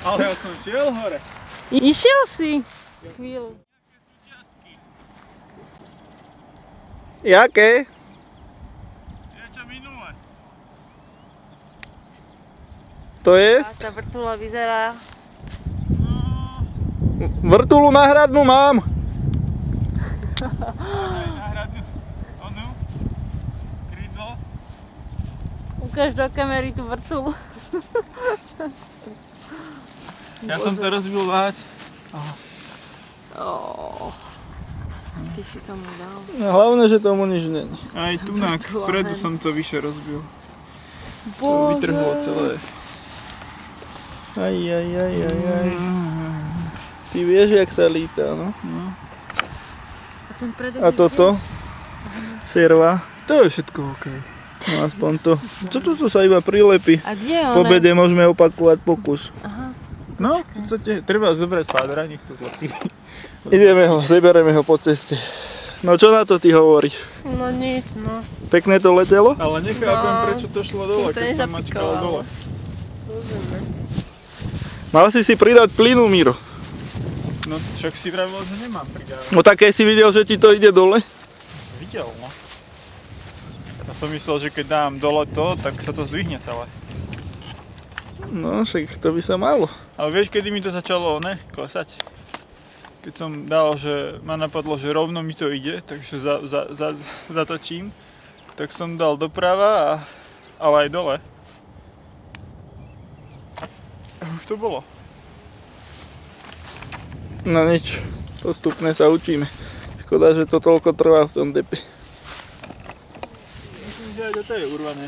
Ale ja som šiel hore. Išiel si? Chvíľu. Jaké? Niečo minulé. To je? Tá vrtula vyzerá. Vrtulu náhradnú mám. Náhradnú. Onu. Krídlo. Ukáž do kamery tú vrtulu. Ja som to rozbil viac. Ty si tomu dal. No, hlavne, že tomu nič není. Aj tunak, vpredu som to vyše rozbil. To Bože. vytrhlo celé. Aj. Ty vieš, jak sa líta, no? A ten predok A toto? Serva. To je všetko OK. No aspoň to. Toto sa iba prilepí. A kde je Po ona? obede môžeme opakovať pokus. No, v podstate treba zobrať pádra, nech to zlepí. Ideme ho, zeberieme ho po ceste. No čo na to ty hovoríš? No nič, no. Pekne to letelo? Ale nechápem, prečo to šlo dole, to keď som mačkal dole. Mal si pridať plynu, Miro. No však si vravil, že nemám pridávať. No tak keď si videl, že ti to ide dole? Videl, no. Ja som myslel, že keď dám dole to, tak sa to zdvihne celé. No však to by sa malo. Ale vieš, kedy mi to začalo klesať? Keď som dal, že ma napadlo, že rovno mi to ide, takže zatočím, tak som dal doprava, ale aj dole. A už to bolo. No nič, postupne sa učíme. Škoda, že to toľko trvá v tom depe. Myslím, že aj do tej je urvané.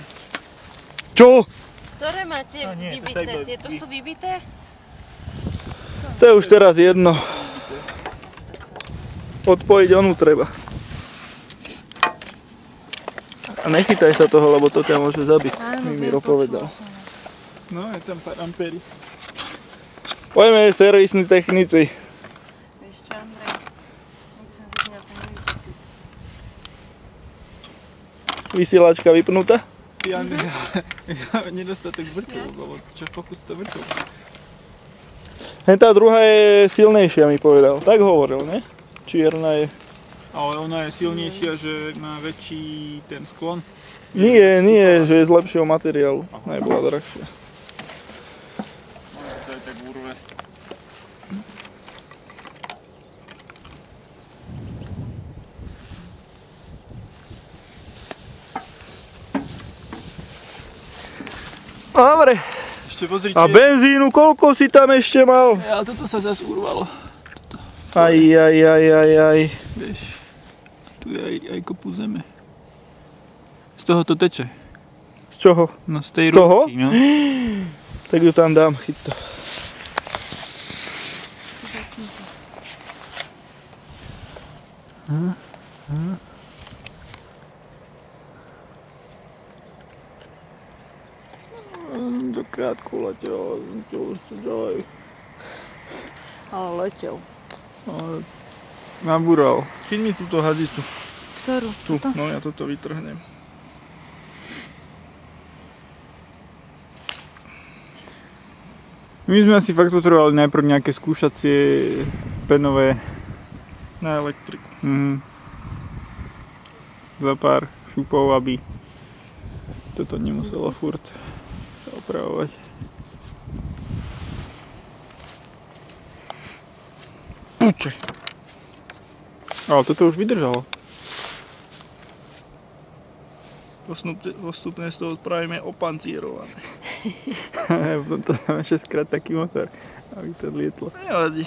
Čo? Ktoré máte A nie, to vybité? sa iba- Tieto sú vybité? To je už teraz jedno. Odpojiť onu treba. A nechytaj sa toho, lebo to ťa môže zabiť, mi Miro povedal. No, je tam pár ampéry. Poďme, servisní technici. Vieš čo, Andrej? Musím zapínať ten nevypnutý. Vysielačka vypnutá? Ty, Andrej, nedostatek vrtov, lebo čo pokus to vrtov. Tá druhá je silnejšia, mi povedal. Tak hovoril, ne? Čierna je. Ale ona je silnejšia, že má väčší ten sklon. Nie, že je z lepšieho materiálu. Nebola drahšia. Možno to aj tak urve. Dobre. Ešte pozri, A benzínu koľko si tam ešte mal? Ale toto sa zase urvalo. Aj. Vieš, tu je aj kopu zeme. Z toho to teče. Z čoho? No z tej Z toho? ruky, no. Tak ju tam dám, chyť to. To krátko letel, to už to ďalej. Ale letel. Nabúral. Chyť mi túto hadicu. Ktorú? Tu, no ja toto vytrhnem. My sme asi fakt potrebovali najprv nejaké skúšacie penové Na elektriku. za pár šupov, aby toto nemuselo furt sa opravovať. Puče. Ale toto už vydržalo. Postupne z toho spravíme opancírované. Potom to dáme 6-krát taký motor, aby to lietlo. Nevadí.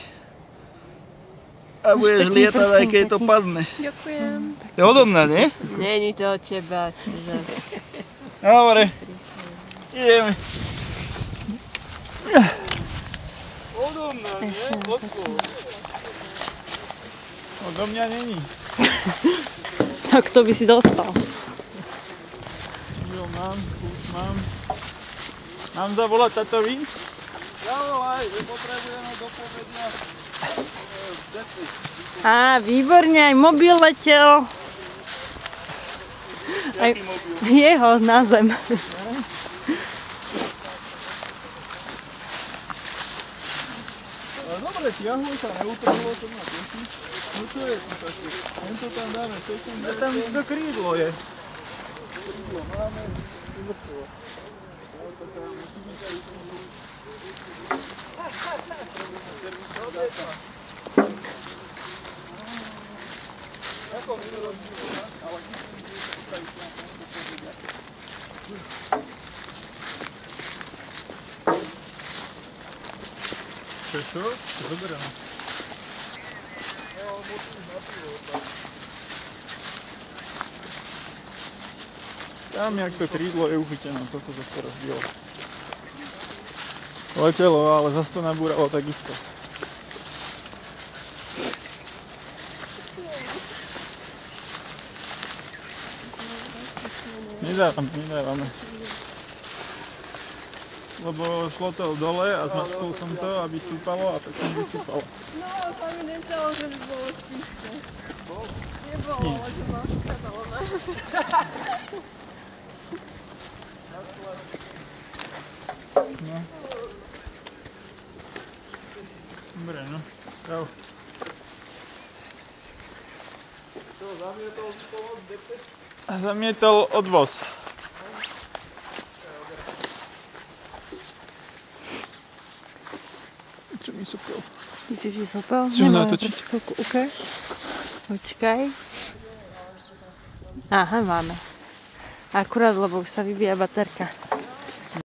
A budeš lietať, aj keď to padne. Ďakujem. To je odo mňa, nie? Není to od teba, čo zas. Dobre. Ideme. Odo mňa, nie? Odo mňa není. Tak to by si dostal. Jo, mám. Mám zavolať tatovi? Zavolaj, že potrebujeme do povedňa. Á, výborne, aj mobil letel. Aj jeho na zem. dobre, tiahlo sa, neutrhlo to na teší. No čo je tu také? Tento tam dáme, to som... Tam to krídlo je. Krídlo máme, vyvršilo. To tam musí byť aj ako my to robíme, ale keď to bude popraviť na tomto povedia. Čo? Zoberiem. Tam, jak to krídlo je uchytené, toto zase rozdielo. Letelo, ale zase to nabúralo takisto. Nedávame. Lebo šlo to dole a zmačkol som to, aby stúpalo a tak som vystúpalo. No, to mi nechalo, že by bolo čisté. Nebolo, že ma skadalo, ne? No. Dobre, no. Čau. Čo, zamietol si pomoc, depte? Zamietol odvoz. Čo mi sopel? Ty si sopel? Čo natočiť? Ukáž. Počkaj. Aha, máme. Akurát, lebo už sa vybíja baterka.